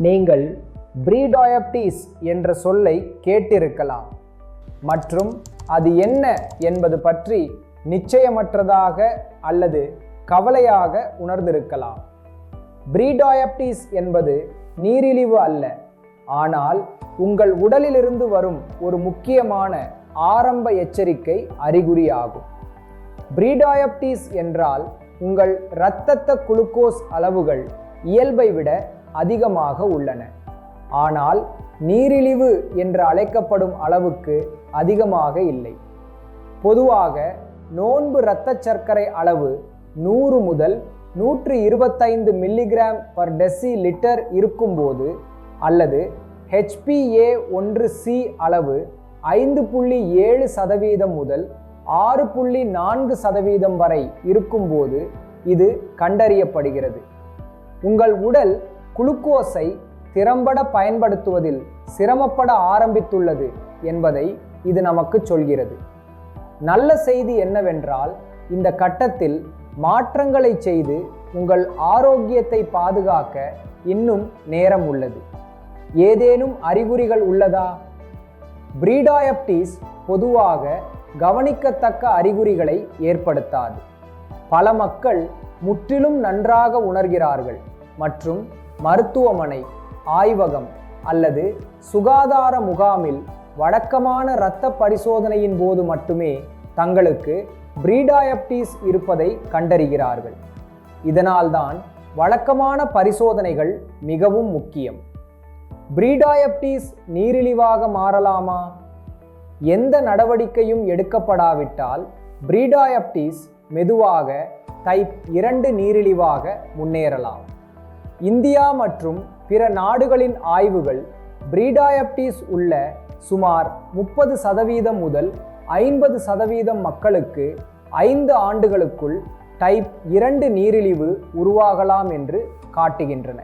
நீங்கள் ப்ரீடயாபிட்டிஸ் என்ற சொல்லை கேட்டிருக்கலாம் மற்றும் அது என்ன என்பது பற்றி நிச்சயமற்றதாக அல்லது கவலையாக உணர்ந்திருக்கலாம். ப்ரீடயாபிட்டிஸ் என்பது நீரிழிவு அல்ல, ஆனால் உங்கள் உடலிலிருந்து வரும் ஒரு முக்கியமான ஆரம்ப எச்சரிக்கை அறிகுறியாகும். ப்ரீடயாபிட்டிஸ் என்றால் உங்கள் இரத்த குளுக்கோஸ் அளவுகள் இயல்பை விட அதிகமாக உள்ளன, ஆனால் நீரிழிவு என்று அழைக்கப்படும் அளவுக்கு அதிகமாக இல்லை. பொதுவாக நோன்பு இரத்த சர்க்கரை அளவு 100 முதல் 125 மில்லிகிராம் பர் டெசிலிட்டர் இருக்கும்போது அல்லது HbA1c அளவு 5.7% முதல் 6.4% வரை இருக்கும்போது இது கண்டறியப்படுகிறது. உங்கள் உடல் குளுக்கோஸை திறம்பட பயன்படுத்துவதில் சிரமப்பட ஆரம்பித்துள்ளது என்பதை இது நமக்கு சொல்கிறது. நல்ல செய்தி என்னவென்றால், இந்த கட்டத்தில் மாற்றங்களை செய்து உங்கள் ஆரோக்கியத்தை பாதுகாக்க இன்னும் நேரம் உள்ளது. ஏதேனும் அறிகுறிகள் உள்ளதா? ப்ரீடயாபிட்டிஸ் பொதுவாக கவனிக்கத்தக்க அறிகுறிகளை ஏற்படுத்தாது. பல மக்கள் முற்றிலும் நன்றாக உணர்கிறார்கள் மற்றும் மருத்துவமனை, ஆய்வகம் அல்லது சுகாதார முகாமில் வழக்கமான இரத்த பரிசோதனையின் போது மட்டுமே தங்களுக்கு ப்ரீடயாபிட்டிஸ் இருப்பதை கண்டறிகிறார்கள். இதனால்தான் வழக்கமான பரிசோதனைகள் மிகவும் முக்கியம். ப்ரீடயாபிட்டிஸ் நீரிழிவாக மாறலாமா? எந்த நடவடிக்கையும் எடுக்கப்படாவிட்டால் ப்ரீடயாபிட்டிஸ் மெதுவாக டைப் 2 நீரிழிவாக முன்னேறலாம். இந்தியா மற்றும் பிற நாடுகளின் ஆய்வுகள் ப்ரீடயாபிட்டிஸ் உள்ள சுமார் 30% முதல் 50% மக்களுக்கு 5 ஆண்டுகளுக்குள் டைப் 2 நீரிழிவு உருவாகலாம் என்று காட்டுகின்றன.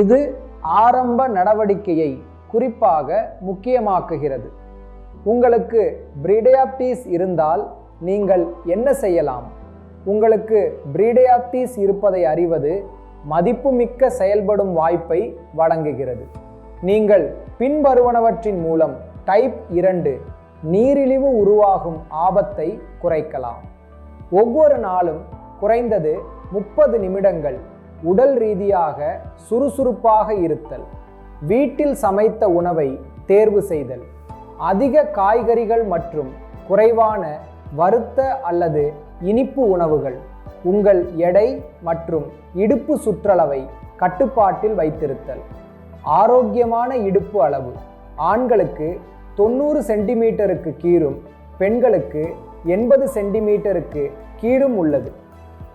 இது ஆரம்ப நடவடிக்கையை குறிப்பாக முக்கியமாக்குகிறது. உங்களுக்கு ப்ரீடயாபிட்டிஸ் இருந்தால் நீங்கள் என்ன செய்யலாம்? உங்களுக்கு ப்ரீடயாபிட்டிஸ் இருப்பதை அறிவது மதிப்புமிக்க செயல்படும் வாய்ப்பை வழங்குகிறது. நீங்கள் பின்வருவனவற்றின் மூலம் டைப் 2 நீரிழிவு உருவாகும் ஆபத்தை குறைக்கலாம். ஒவ்வொரு நாளும் குறைந்தது 30 நிமிடங்கள் உடல் ரீதியாக சுறுசுறுப்பாக இருத்தல், வீட்டில் சமைத்த உணவை தேர்வு செய்தல், அதிக காய்கறிகள் மற்றும் குறைவான வறுத்த அல்லது இனிப்பு உணவுகள், உங்கள் எடை மற்றும் இடுப்பு சுற்றளவை கட்டுப்பாட்டில் வைத்திருத்தல், ஆரோக்கியமான இடுப்பு அளவு ஆண்களுக்கு 90 சென்டிமீட்டருக்கு கீழும் பெண்களுக்கு 80 சென்டிமீட்டருக்கு கீழும் உள்ளது.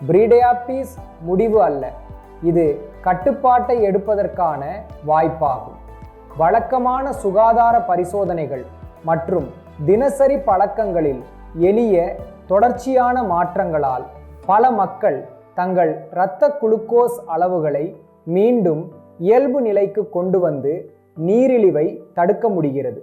ப்ரீடயாபிட்டிஸ் முடிவு அல்ல, இது கட்டுப்பாட்டை எடுப்பதற்கான வாய்ப்பாகும். வழக்கமான சுகாதார பரிசோதனைகள் மற்றும் தினசரி பழக்கங்களில் எளிய தொடர்ச்சியான மாற்றங்களால் பல மக்கள் தங்கள் இரத்த குளுக்கோஸ் அளவுகளை மீண்டும் இயல்பு நிலைக்கு கொண்டு வந்து நீரிழிவை தடுக்க முடிகிறது.